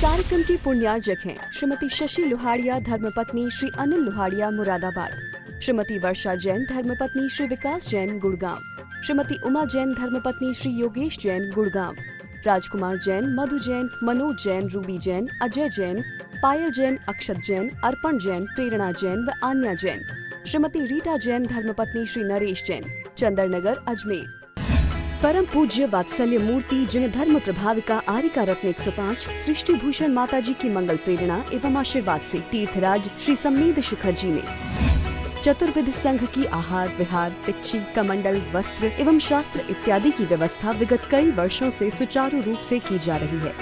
कार्यक्रम की पुण्यार्जक हैं श्रीमती शशि लोहाड़िया धर्मपत्नी श्री अनिल लोहाड़िया मुरादाबाद, श्रीमती वर्षा जैन धर्मपत्नी श्री विकास जैन गुड़गांव, श्रीमती उमा जैन धर्मपत्नी श्री योगेश जैन गुड़गांव, राजकुमार जैन, मधु जैन, मनोज जैन, रूबी जैन, अजय जैन, पायल जैन, अक्षत जैन, अर्पण जैन, प्रेरणा जैन व आन्या जैन, श्रीमती रीटा जैन धर्मपत्नी श्री नरेश जैन, चंदरनगर अजमेर। परम पूज्य वात्सल्य मूर्ति जिन्हें धर्म प्रभाविका आरिका रत्न 105 सृष्टि भूषण माता जी की मंगल प्रेरणा एवं आशीर्वाद से तीर्थराज श्री सम्मेद शिखर जी ने चतुर्विध संघ की आहार विहार, पिच्छी, कमंडल, वस्त्र एवं शास्त्र इत्यादि की व्यवस्था विगत कई वर्षों से सुचारू रूप से की जा रही है।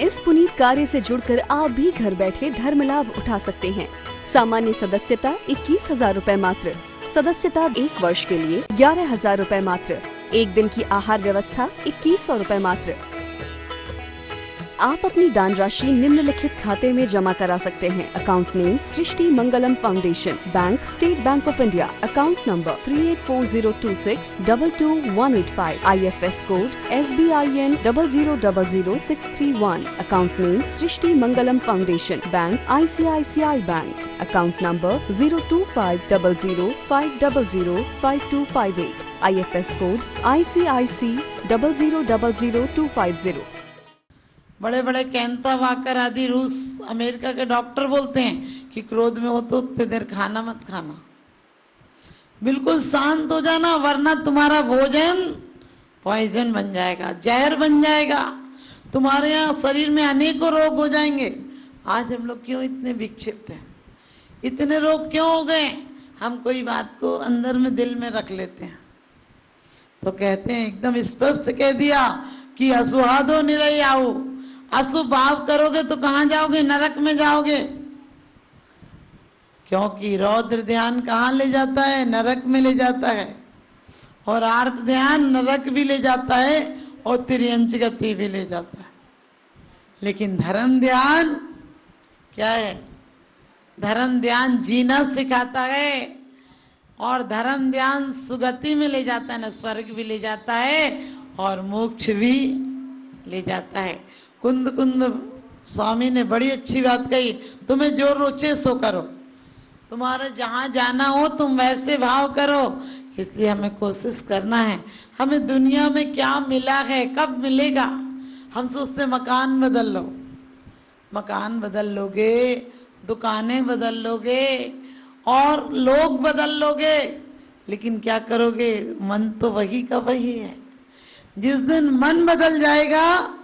इस पुनीत कार्य से जुड़कर आप भी घर बैठे धर्म लाभ उठा सकते हैं। सामान्य सदस्यता 21,000 रूपए मात्र, सदस्यता 1 वर्ष के लिए 11,000 रूपए मात्र, एक दिन की आहार व्यवस्था 2100 रूपए मात्र। आप अपनी दान राशि निम्नलिखित खाते में जमा करा सकते हैं। Account name Srishti Mangalam foundation, bank state bank of India, account number 384026222185, IFS code SBIN 0000631, account name Srishti Mangalam foundation, bank ICICI bank, account number 0250050052258, IFS code ICIC 0000250। बड़े बड़े कैंता वाकर आदि रूस अमेरिका के डॉक्टर बोलते हैं कि क्रोध में हो तो उतने देर खाना मत खाना, बिल्कुल शांत हो जाना, वरना तुम्हारा भोजन पॉइजन बन जाएगा, जहर बन जाएगा, तुम्हारे यहाँ शरीर में अनेकों रोग हो जाएंगे। आज हम लोग क्यों इतने विक्षिप्त हैं, इतने रोग क्यों हो गए? हम कोई बात को अंदर में दिल में रख लेते हैं। तो कहते हैं एकदम स्पष्ट कह दिया कि असुहादो निरय आओ, अशुभ भाव करोगे तो कहां जाओगे? नरक में जाओगे। क्योंकि रौद्र ध्यान कहां ले जाता है? नरक में ले जाता है। और आर्त ध्यान नरक भी ले जाता है और तिर्यंच गति भी ले जाता है। लेकिन धर्म ध्यान क्या है? धर्म ध्यान जीना सिखाता है और धर्म ध्यान सुगति में ले जाता है, न स्वर्ग भी ले जाता है और मोक्ष भी ले जाता है। कुंद स्वामी ने बड़ी अच्छी बात कही, तुम्हें जो रोचे सो करो, तुम्हारा जहां जाना हो तुम वैसे भाव करो। इसलिए हमें कोशिश करना है। हमें दुनिया में क्या मिला है, कब मिलेगा? हम सोचते मकान बदल लो, मकान बदल लोगे, दुकानें बदल लोगे और लोग बदल लोगे, लेकिन क्या करोगे? मन तो वही का वही है। जिस दिन मन बदल जाएगा,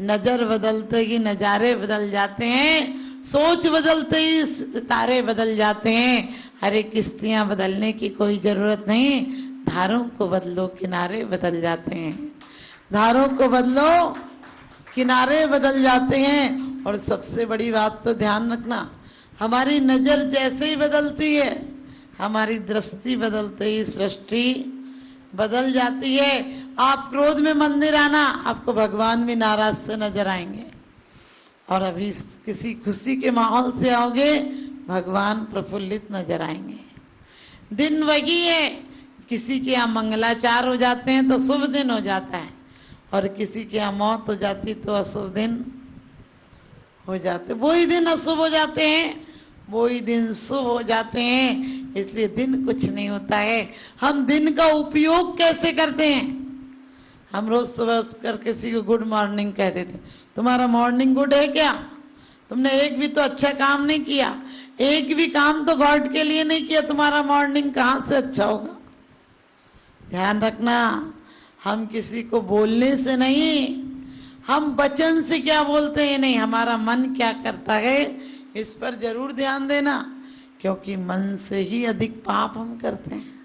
नजर बदलते ही नजारे बदल जाते हैं, सोच बदलते ही सितारे बदल जाते हैं। अरे किश्तियां बदलने की कोई जरूरत नहीं, धारों को बदलो किनारे बदल जाते हैं, धारों को बदलो किनारे बदल जाते हैं। और सबसे बड़ी बात तो ध्यान रखना, हमारी नजर जैसे ही बदलती है, हमारी दृष्टि बदलते ही सृष्टि बदल जाती है। आप क्रोध में मंदिर आना, आपको भगवान भी नाराज से नजर आएंगे। और अभी किसी खुशी के माहौल से आओगे, भगवान प्रफुल्लित नजर आएंगे। दिन वही है, किसी के यहाँ मंगलाचार हो जाते हैं तो शुभ दिन हो जाता है, और किसी के यहाँ मौत हो जाती तो अशुभ दिन हो जाते। वही दिन अशुभ हो जाते हैं, वही दिन शुभ हो जाते हैं। इसलिए दिन कुछ नहीं होता है, हम दिन का उपयोग कैसे करते हैं। हम रोज सुबह उठकर किसी को गुड मॉर्निंग कह देते, तुम्हारा मॉर्निंग गुड है क्या? तुमने एक भी तो अच्छा काम नहीं किया, एक भी काम तो गॉड के लिए नहीं किया, तुम्हारा मॉर्निंग कहाँ से अच्छा होगा? ध्यान रखना, हम किसी को बोलने से नहीं, हम वचन से क्या बोलते हैं नहीं, हमारा मन क्या करता है इस पर जरूर ध्यान देना। क्योंकि मन से ही अधिक पाप हम करते हैं।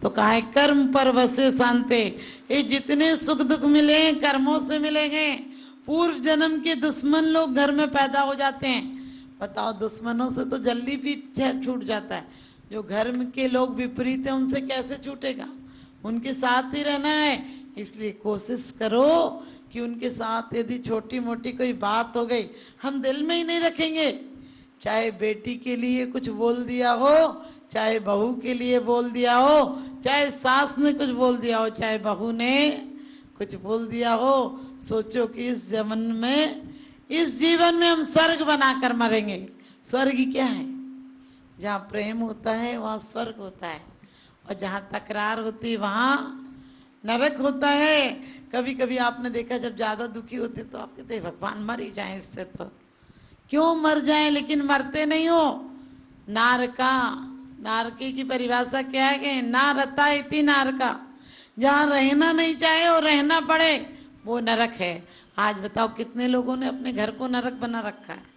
तो कहा कर्म पर वसे शांते, ये जितने सुख दुख मिले हैं कर्मों से मिलेंगे। पूर्व जन्म के दुश्मन लोग घर में पैदा हो जाते हैं। बताओ, दुश्मनों से तो जल्दी पीछे छूट जाता है, जो घर के लोग विपरीत है उनसे कैसे छूटेगा? उनके साथ ही रहना है। इसलिए कोशिश करो कि उनके साथ यदि छोटी मोटी कोई बात हो गई, हम दिल में ही नहीं रखेंगे। चाहे बेटी के लिए कुछ बोल दिया हो, चाहे बहू के लिए बोल दिया हो, चाहे सास ने कुछ बोल दिया हो, चाहे बहू ने कुछ बोल दिया हो, सोचो कि इस जन्म में इस जीवन में हम स्वर्ग बनाकर मरेंगे। स्वर्ग क्या है? जहाँ प्रेम होता है वहाँ स्वर्ग होता है, और जहाँ तकरार होती है वहाँ नरक होता है। कभी कभी आपने देखा जब ज्यादा दुखी होते तो आप कहते भगवान मर ही जाए इससे, तो क्यों मर जाए, लेकिन मरते नहीं हो। नारका, नारकी की परिभाषा क्या है कि ना रता इति नारका, जहाँ रहना नहीं चाहे और रहना पड़े वो नरक है। आज बताओ कितने लोगों ने अपने घर को नरक बना रखा है।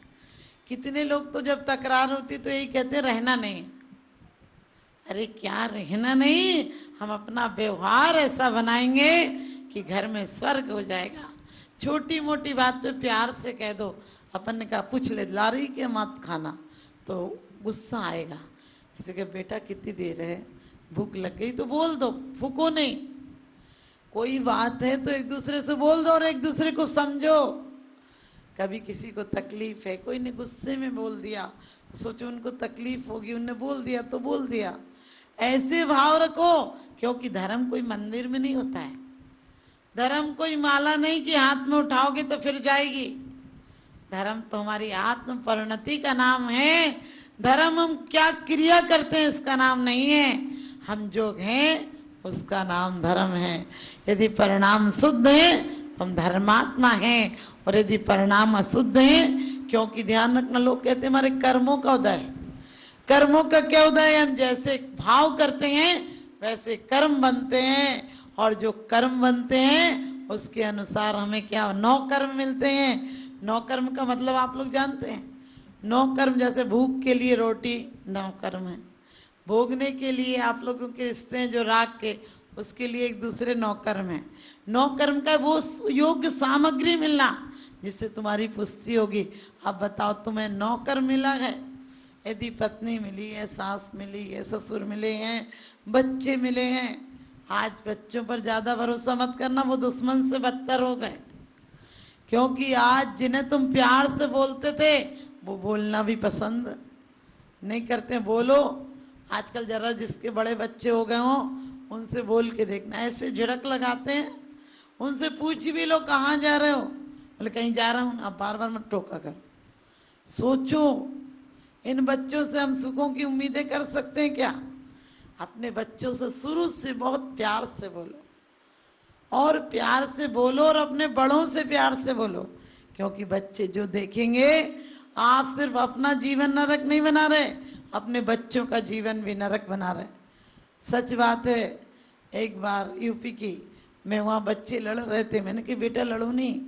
कितने लोग तो जब तकरार होती तो यही कहते रहना नहीं। अरे क्या रहना नहीं, हम अपना व्यवहार ऐसा बनाएंगे कि घर में स्वर्ग हो जाएगा। छोटी मोटी बात पे प्यार से कह दो। अपन ने कहा पूछ ले लारी के मत खाना, तो गुस्सा आएगा। ऐसे कि बेटा कितनी देर है, भूख लग गई, तो बोल दो, फूको नहीं। कोई बात है तो एक दूसरे से बोल दो और एक दूसरे को समझो। कभी किसी को तकलीफ है, कोई ने गुस्से में बोल दिया, तो सोचो उनको तकलीफ होगी, उनने बोल दिया तो बोल दिया। ऐसे भाव रखो, क्योंकि धर्म कोई मंदिर में नहीं होता है। धर्म कोई माला नहीं कि हाथ में उठाओगे तो फिर जाएगी। धर्म तो हमारी आत्म परिणति का नाम है। धर्म हम क्या क्रिया करते हैं इसका नाम नहीं है। हम जो हैं उसका नाम धर्म है। यदि परिणाम शुद्ध है तो हम धर्मात्मा हैं, और यदि परिणाम अशुद्ध है, क्योंकि ध्यान रखना लोग कहते हैं हमारे कर्मों का उदय। कर्मों का क्या उदय है? हम जैसे भाव करते हैं वैसे कर्म बनते हैं, और जो कर्म बनते हैं उसके अनुसार हमें क्या 9 कर्म मिलते हैं। 9 कर्म का मतलब आप लोग जानते हैं। 9 कर्म, जैसे भूख के लिए रोटी 9 कर्म है, भोगने के लिए आप लोगों के रिश्ते हैं जो राग के, उसके लिए एक दूसरे 9 कर्म है। 9 कर्म का वो योग्य सामग्री मिलना जिससे तुम्हारी पुष्टि होगी। अब बताओ तुम्हें 9 कर्म मिला है, यदि पत्नी मिली है, सास मिली है, ससुर मिले हैं, बच्चे मिले हैं। आज बच्चों पर ज्यादा भरोसा मत करना, वो दुश्मन से बदतर हो गए। क्योंकि आज जिन्हें तुम प्यार से बोलते थे वो बोलना भी पसंद नहीं करते। बोलो, आजकल जरा जिसके बड़े बच्चे हो गए हों उनसे बोल के देखना, ऐसे झिड़क लगाते हैं। उनसे पूछ भी लो कहाँ जा रहे हो, बोले कहीं जा रहा हूँ। अब बार बार मत टोका कर। सोचो, इन बच्चों से हम सुखों की उम्मीदें कर सकते हैं क्या? अपने बच्चों से शुरू से बहुत प्यार से बोलो, और प्यार से बोलो, और अपने बड़ों से प्यार से बोलो। क्योंकि बच्चे जो देखेंगे, आप सिर्फ अपना जीवन नरक नहीं बना रहे, अपने बच्चों का जीवन भी नरक बना रहे। सच बात है। एक बार यूपी की मैं, वहाँ बच्चे लड़ रहे थे। मैंने कहा बेटा लड़ो नहीं,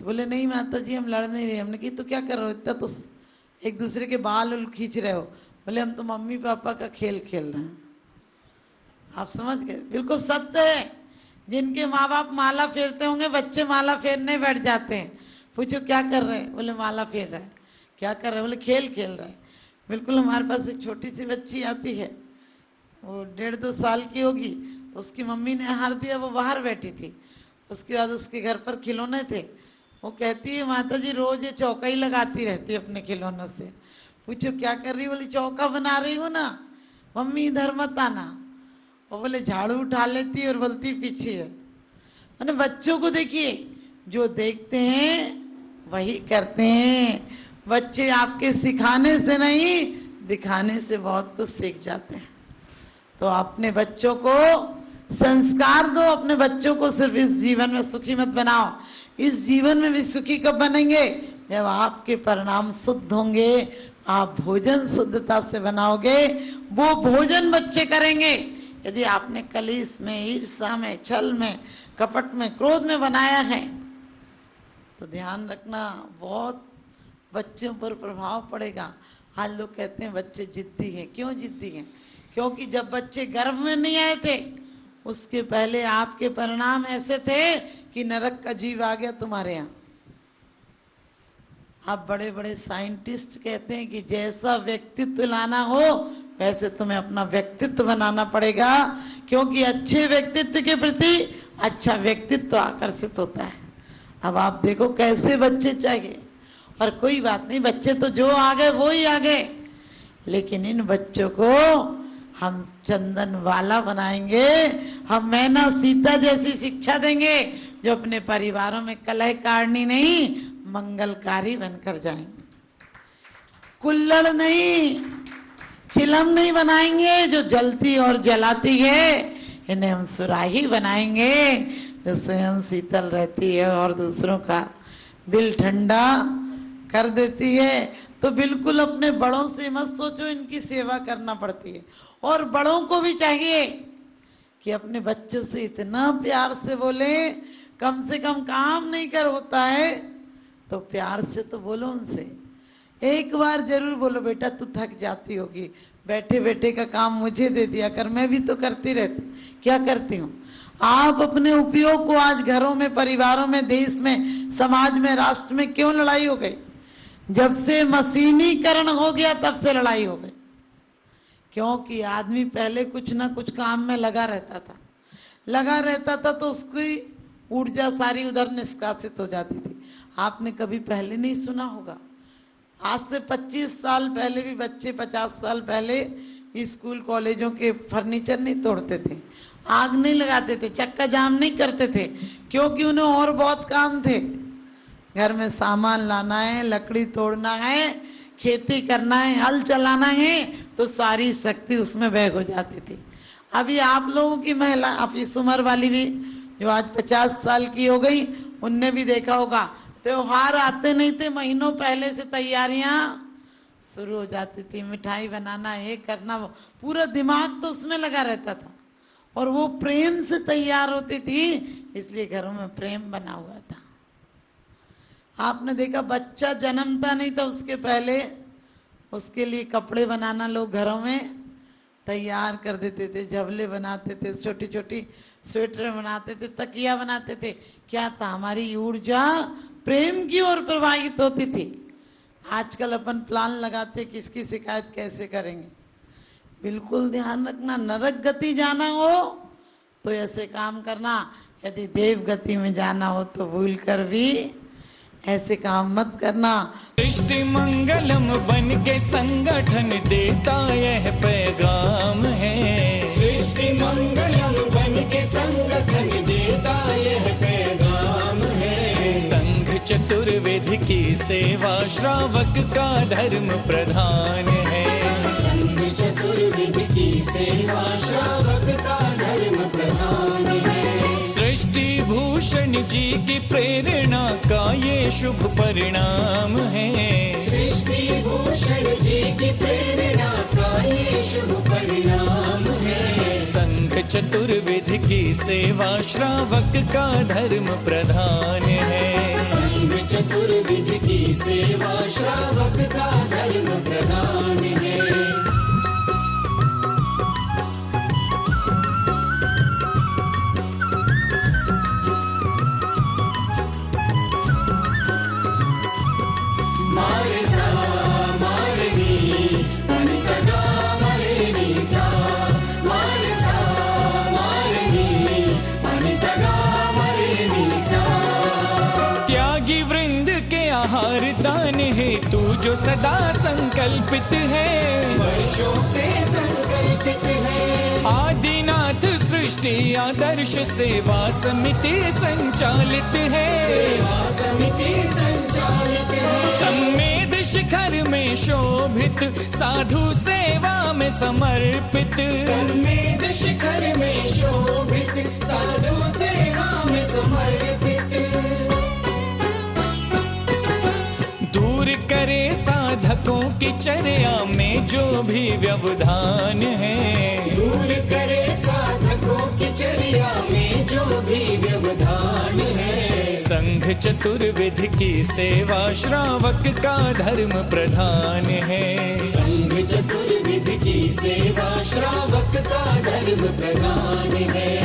तो बोले नहीं माता जी हम लड़ नहीं रहे। हमने कहा तो क्या कर रहे हो, इतना तो एक दूसरे के बाल खींच रहे हो। बोले हम तो मम्मी पापा का खेल खेल रहे हैं। आप समझ गए? बिल्कुल सत्य है। जिनके माँ बाप माला फेरते होंगे, बच्चे माला फेरने बैठ जाते हैं। पूछो क्या कर रहे हैं, बोले माला फेर रहे हैं। क्या कर रहे हैं, बोले खेल खेल रहे हैं। बिल्कुल। हमारे पास एक छोटी सी बच्ची आती है, वो 1.5-2 साल की होगी, तो उसकी मम्मी ने हार दिया, वो बाहर बैठी थी। उसके बाद उसके घर पर खिलौने थे। वो कहती है माता जी रोज ये चौका ही लगाती रहती है अपने खिलौनों से। पूछो क्या कर रही, बोली चौका बना रही हूँ ना मम्मी, इधर मत आना। वो बोले झाड़ू उठा लेती और बोलती पीछे है। मैंने बच्चों को देखिए, जो देखते हैं वही करते हैं। बच्चे आपके सिखाने से नहीं, दिखाने से बहुत कुछ सीख जाते हैं। तो अपने बच्चों को संस्कार दो। अपने बच्चों को सिर्फ इस जीवन में सुखी मत बनाओ। इस जीवन में भी सुखी कब बनेंगे, जब आपके परिणाम शुद्ध होंगे। आप भोजन शुद्धता से बनाओगे, वो भोजन बच्चे करेंगे। यदि आपने कलेश में, ईर्ष्या में, छल में, कपट में, क्रोध में बनाया है, तो ध्यान रखना बहुत बच्चों पर प्रभाव पड़ेगा। आज लोग कहते हैं बच्चे जिद्दी हैं। क्यों जिद्दी हैं? क्योंकि जब बच्चे गर्भ में नहीं आए थे, उसके पहले आपके परिणाम ऐसे थे कि नरक का जीव आ गया तुम्हारे यहाँ। अब बड़े बड़े साइंटिस्ट कहते हैं कि जैसा व्यक्तित्व लाना हो वैसे तुम्हें अपना व्यक्तित्व बनाना पड़ेगा, क्योंकि अच्छे व्यक्तित्व के प्रति अच्छा व्यक्तित्व आकर्षित होता है। अब आप देखो कैसे बच्चे चाहिए, और कोई बात नहीं, बच्चे तो जो आ गए वो ही आ गए, लेकिन इन बच्चों को हम चंदन वाला बनाएंगे। हम मैना सीता जैसी शिक्षा देंगे, जो अपने परिवारों में कलह काढ़नी नहीं, मंगलकारी बनकर जाएंगे। कुल्लड़ नहीं, चिलम नहीं बनाएंगे जो जलती और जलाती है, इन्हें हम सुराही बनाएंगे जो स्वयं शीतल रहती है और दूसरों का दिल ठंडा कर देती है। तो बिल्कुल अपने बड़ों से मत सोचो, इनकी सेवा करना पड़ती है। और बड़ों को भी चाहिए कि अपने बच्चों से इतना प्यार से बोले, कम से कम काम नहीं कर होता है तो प्यार से तो बोलो उनसे। एक बार जरूर बोलो, बेटा तू थक जाती होगी, बैठे बैठे का काम मुझे दे दिया कर, मैं भी तो करती रहती। क्या करती हूँ? आप अपने उपयोग को आज घरों में, परिवारों में, देश में, समाज में, राष्ट्र में क्यों लड़ाई हो गई? जब से मशीनीकरण हो गया तब से लड़ाई हो गई। क्योंकि आदमी पहले कुछ ना कुछ काम में लगा रहता था तो उसकी ऊर्जा सारी उधर निष्कासित हो जाती थी। आपने कभी पहले नहीं सुना होगा, आज से 25 साल पहले भी बच्चे 50 साल पहले स्कूल कॉलेजों के फर्नीचर नहीं तोड़ते थे, आग नहीं लगाते थे, चक्का जाम नहीं करते थे, क्योंकि उन्हें और बहुत काम थे। घर में सामान लाना है, लकड़ी तोड़ना है, खेती करना है, हल चलाना है, तो सारी शक्ति उसमें व्यय हो जाती थी। अभी आप लोगों की महिला, आप इस उम्र वाली भी जो आज 50 साल की हो गई, उनने भी देखा होगा, त्योहार आते नहीं थे, महीनों पहले से तैयारियां शुरू हो जाती थी। मिठाई बनाना, ये करना, वो पूरा दिमाग तो उसमें लगा रहता था और वो प्रेम से तैयार होती थी, इसलिए घरों में प्रेम बना हुआ था। आपने देखा बच्चा जन्मता नहीं था, उसके पहले उसके लिए कपड़े बनाना लोग घरों में तैयार कर देते थे, झबले बनाते थे, छोटी छोटी स्वेटर बनाते थे, तकिया बनाते थे। क्या था? हमारी ऊर्जा प्रेम की ओर प्रवाहित होती थी। आजकल अपन प्लान लगाते, किसकी शिकायत कैसे करेंगे। बिल्कुल ध्यान रखना, नरक गति जाना हो तो ऐसे काम करना, यदि देव गति में जाना हो तो भूल कर भी ऐसे काम मत करना। सृष्टि मंगलम बन के संगठन देता यह पैगाम है। सृष्टि मंगलम बन के संगठन देता यह पैगाम है। संघ चतुर्वेद की सेवा श्रावक का धर्म प्रधान है। संघ चतुर्वेद की सेवा श्रावक का धर्म प्रधान है। सृष्टि भूषण जी की प्रेरणा का ये शुभ परिणाम है। सृष्टि भूषण जी की प्रेरणा का ये शुभ परिणाम है। संघ चतुर्वेद की सेवा श्रावक का धर्म प्रधान है। संघ चतुर्वेद की सेवा श्रावक का धर्म प्रधान है। हेतु जो सदा संकल्पित है, वर्षों से संकल्पित है। आदिनाथ सृष्टि आदर्श सेवा समिति संचालित है। सेवा समिति संचालित है। सम्मेद शिखर में शोभित, साधु सेवा में समर्पित। सम्मेद शिखर में शोभित, साधु सेवा में समर्पित। दूर करे साधकों की चर्या में जो भी व्यवधान है। दूर करे साधकों की चर्या में जो भी व्यवधान है। संघ चतुर्वेद की सेवा श्रावक का धर्म प्रधान है। संघ चतुर्वेद की सेवा श्रावक का धर्म प्रधान है।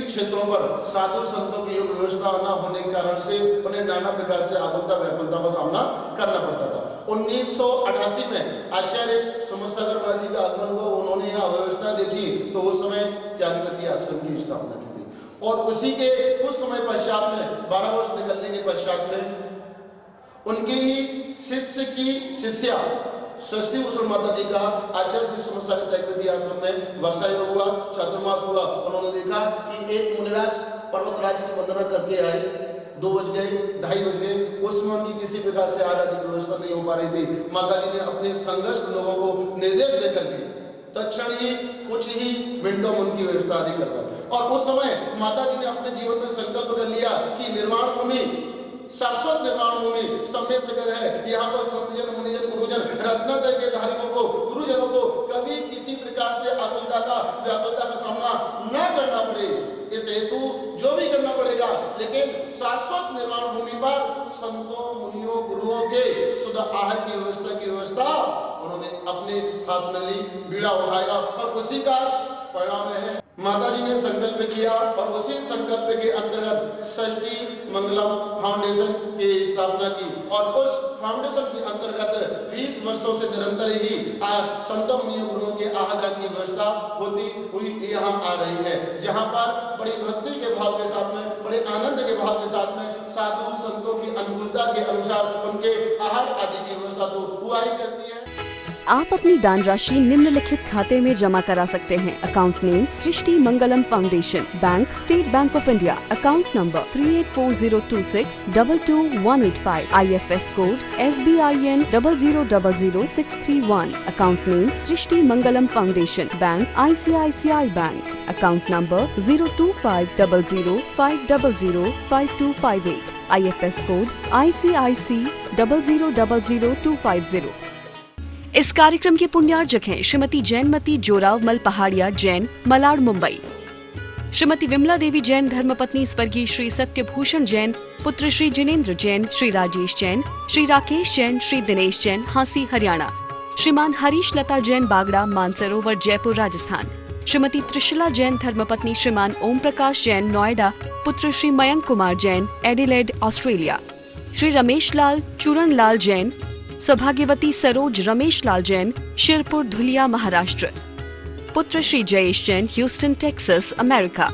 क्षेत्रों पर साधु संतों की योग व्यवस्था न होने के कारण से उन्हें नाना प्रकार से आकुलता व्याकुलता का सामना करना पड़ता था। 1988 में आचार्य समसागर महाराज जी का आगमन हुआ, उन्होंने यहाँ व्यवस्था देखी तो उस समय त्यागपति आश्रम की स्थापना की गई और उसी के कुछ समय पश्चात में 12 वर्ष निकलने के पश्चात में उनके ही शिष्य की शिष्या षष्ठी भूषण माता जी का आचार्य श्री समसागर तैकवती आश्रम में वर्षा योग हुआ, चातुर्मास हुआ। उन्होंने देखा कि एक मुनिराज पर्वतराज की वंदना करके आए, 2 बज गए, 2:30 बज गए, उसमें उनकी किसी प्रकार से आराध्य की व्यवस्था नहीं हो पा रही थी। माता जी ने अपने संघर्ष लोगों को निर्देश देकर के तत्क्षण ही कुछ ही मिनटों में उनकी व्यवस्था आदि करवाई। और उस समय माता जी ने अपने जीवन में संकल्प कर लिया कि निर्माण भूमि, शाश्वत निर्माण भूमि समय से है, यहाँ पर संतजन, मुनिजन, गुरुजन, रत्नोदय के धारियों को, गुरुजनों को कभी किसी प्रकार से आकुलता का, व्याकुलता का सामना न करना पड़े, इस हेतु जो भी करना पड़ेगा, लेकिन शाश्वत निर्माण भूमि पर संतों, मुनियों, गुरुओं के शुद्ध आहार की व्यवस्था उन्होंने अपने हाथ में ली, बीड़ा उठाया और उसी का परिणाम है माता जी ने संकल्प किया और उसी संकल्प के अंतर्गत षष्ठी मंगलम फाउंडेशन की स्थापना की। और उस फाउंडेशन के अंतर्गत 20 वर्षों से निरंतर ही संतों, मुनियों, गुरुओं के आहार की व्यवस्था होती हुई यहाँ आ रही है, जहाँ पर बड़ी भक्ति के भाव के साथ में, बड़े आनंद के भाव के साथ में साधु संतों की अनुकूलता के अनुसार उनके आहार आदि की व्यवस्था तो हुआ ही करती है। आप अपनी दान राशि निम्नलिखित खाते में जमा करा सकते हैं। Account name Srishti Mangalam foundation, bank state bank of India, account number 384026222185, IFS code SBIN 0000631, account name Srishti Mangalam foundation, bank ICICI bank, account number 0250050052258, IFS code ICIC 0000250। इस कार्यक्रम के पुण्यार्जक हैं श्रीमती जैनमती जोरावमल पहाड़िया जैन, मलाड, मुंबई। श्रीमती विमला देवी जैन धर्मपत्नी स्वर्गीय श्री सत्यभूषण जैन, पुत्र श्री जिनेन्द्र जैन, श्री राजेश जैन, श्री राकेश जैन, श्री दिनेश जैन, हांसी, हरियाणा। श्रीमान हरीश लता जैन बागड़ा, मानसरोवर, जयपुर, राजस्थान। श्रीमती त्रिशला जैन धर्मपत्नी श्रीमान ओम प्रकाश जैन, नोएडा, पुत्र श्री मयंक कुमार जैन, एडिलेड, ऑस्ट्रेलिया। श्री रमेश लाल चूरण लाल जैन, सौभाग्यवती सरोज रमेश लाल जैन, शिरपुर, धुलिया, महाराष्ट्र। पुत्र Shri Jayesh Jain, Houston, Texas, America.